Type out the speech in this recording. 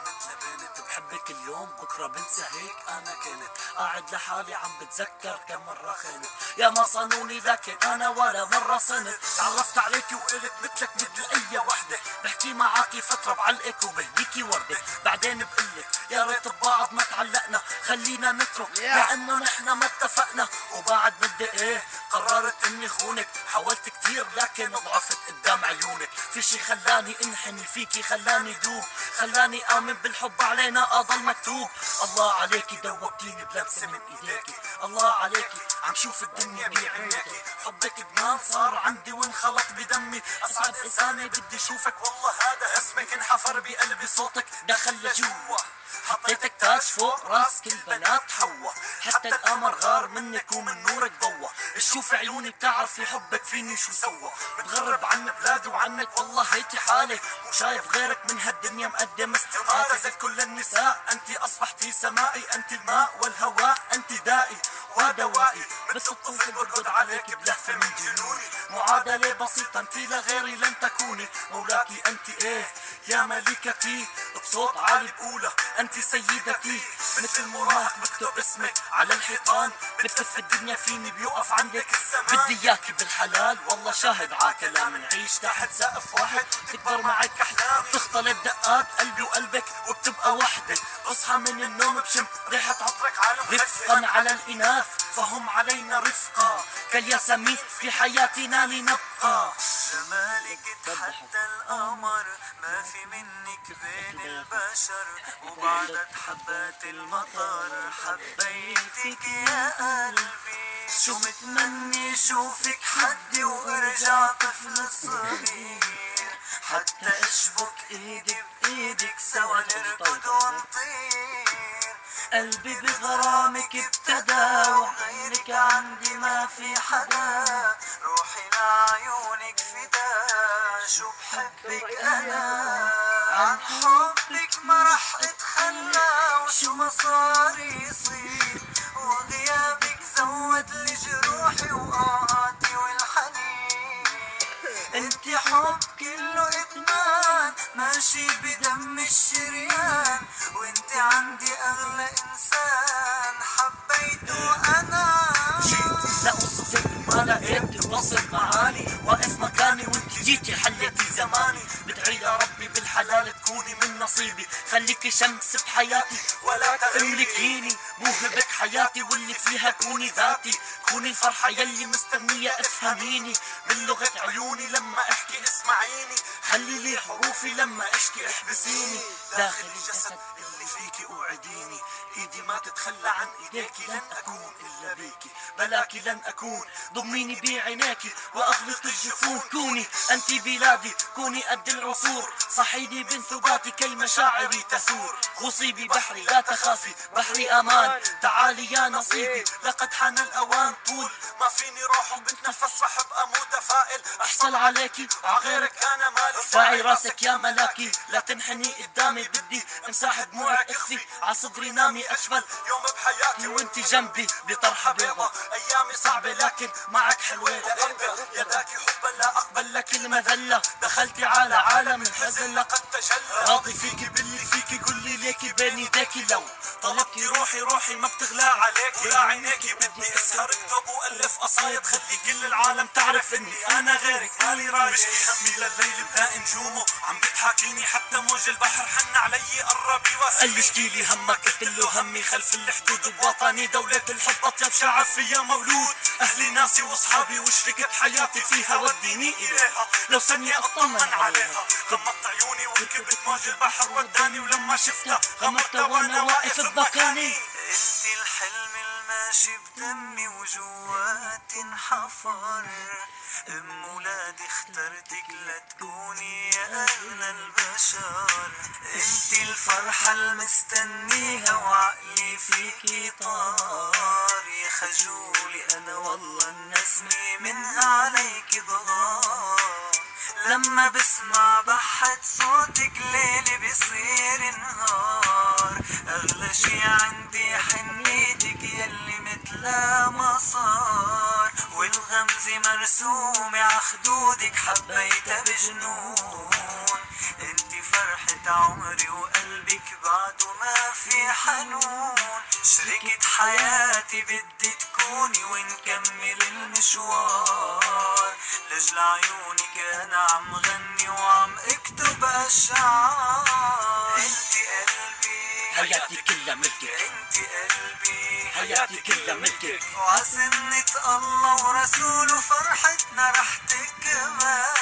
بنت لبنت بحبك اليوم بكرة بنسى هيك انا كنت قاعد لحالي عم بتذكر كم مرة خنت يا ما صانوني لكن انا ولا مرة صنت تعرفت عليكي وقلت مثلك مثل اي وحدة بحكي معاكي فترة بعلقك وبهديكي وردة بعدين بقلك يا ريت ببعض ما تعلقنا خلينا نترك لانه نحنا ما اتفقنا وبعد بدي ايه قررت اني خونك حاولت كتير لكن ضعفت قدام عيونك في شي خلاني انحني فيكي خلاني دوب خلاني امن بالحب علينا اضل مكتوب الله عليكي دوبتيني بلمسة من ايديكي الله عليكي عم شوف الدنيا بعينيكي حبك جنان صار عندي وانخلط بدمي اسعد انساني بدي اشوفك والله هذا اسمك انحفر بقلبي صوتك دخل لجوا حطيتك تاج فوق راس كل بنات حوا حتى القمر غار منك ومن نورك ضوى شوف عيوني بتعرفي حبك فيني شو سوى بتغرب عن بلادي وعنك والله هيك حالي مو شايف غيرك من هالدنيا مقدم استقالة زي كل النساء انت اصبحتي سمائي انت الماء والهواء انت دائي ودوائي مثل الطفل برقد عليك بلهفة من جنوني معادلة بسيطة انت لغيري لن تكوني مولاكي انت ايه يا ملكتي بصوت عالي بقولها انت سيدتي مثل مراهق بكتب اسمك على الحيطان بتلف الدنيا فيني بيوقف عندك الزمان بدي اياكي بالحلال والله شاهد عاكلام نعيش تحت سقف واحد تكبر معك احلام بتختلط دقات قلبي وقلبك وبتبقى وحدة بصحى من النوم بشم ريحة عطرك عالم رفقا على الاناث فهم علينا رفقا كالياسمين في حياتنا لنبقى جمالك تحدى القمر ما في منك بين البشر وبعدت حبات المطر حبيتك يا قلبي شو متمني شوفك حدي وارجع طفل صغير حتى اشبك ايدي بايدك سوا نركض ونطير قلبي بغرامك ابتدى وغيرك عندي ما في حدا روحي لعيونك فدا شو بحبك انا عن حبك ما رح اتخلى وشو ما صار يصير وغيابك زود لي جروحي وقعاتي والحنين انت حب كله ادمان ماشي بدم الشريان وانت عندي اغلى انسان حبيته انا جيت لاوصفك ما لقيت الوصف معاني واقف مكاني وانت جيتي حليتي زماني بدعي يا ربي بالحلال تكوني من نصيبي خليكي شمس بحياتي ولا تملكيني موهبة حياتي واللي فيها كوني ذاتي كوني الفرحة يلي مستنية افهميني من لغة عيوني لما احكي اسمعيني خلي لي حروفي لما اشكي احبسيني داخل الجسد اللي فيكي اوعديني ايدي ما تتخلى عن ايديكي لن اكون الا بيكي بلاكي لن اكون ضميني بعينيكي واغلق الجفون كوني انت بلادي كوني قد العصور صحيني بين ثباتي كي مشاعري تثور غوصي ببحري لا تخافي بحري امان تعالي يا نصيبي لقد حان الاوان طول ما فيني روح وبتنفس رح ابقى متفائل احصل عليكي وعغيرك انا مالي راعي راسك يا ملاكي لا تنحني قدامي بدي امساح دموعك اخفي عصدري نامي اشمل يوم بحياتي وانت جنبي بطرحة بيضة ايامي صعبة لكن معك حلوة لقلبي يداكي حبا لا اقبل لك المذلة دخلتي على عالم الحزن لقد تجلى راضي فيكي باللي فيكي قولي ليكي بين ايديكي لو طلبتي روحي ما بتغلى عليكي يا عينيكي بدي اسهر اكتب والف قصايد خلي كل العالم تعرف اني انا غيرك مالي رايق مشكي همي لليل بلاقي نجومه عم بتحاكيني حتى موج البحر حن علي قربي واسأل اشكي لي همك قلت له همي خلف الحدود بوطني دولة الحب اطيب شعب فيها مولود اهلي ناسي واصحابي وشركة حياتي فيها وديني اليها لو ثانية اطمن عليها غمضت عيوني وركبت موج البحر وداني ولما شفتها غمضت وانا واقف بمكاني انت الحلم الماشي بدمي وجواتي انحفر ام ولادي اخترتك لتكوني يا اغلى البشر انت الفرحة المستنيها وعقلي فيكي طار يا خجولي انا والله النسمة منها عليكي ضغار لما بسمع بحة صوتك ليلي بيصير نهار اغلى شي عندي حنيتك يلي متلا ما صار والغمزة مرسومة عخدودك حبيتها بجنون انت فرحة انت عمري وقلبك بعده ما في حنون، شريكة حياتي بدي تكوني ونكمل المشوار، لجل عيونك انا عم غني وعم اكتب اشعار. انتي قلبي حياتي كلها ملكك، انتي قلبي حياتي كلها ملكك، وعسنة الله ورسوله فرحتنا رح تكمل.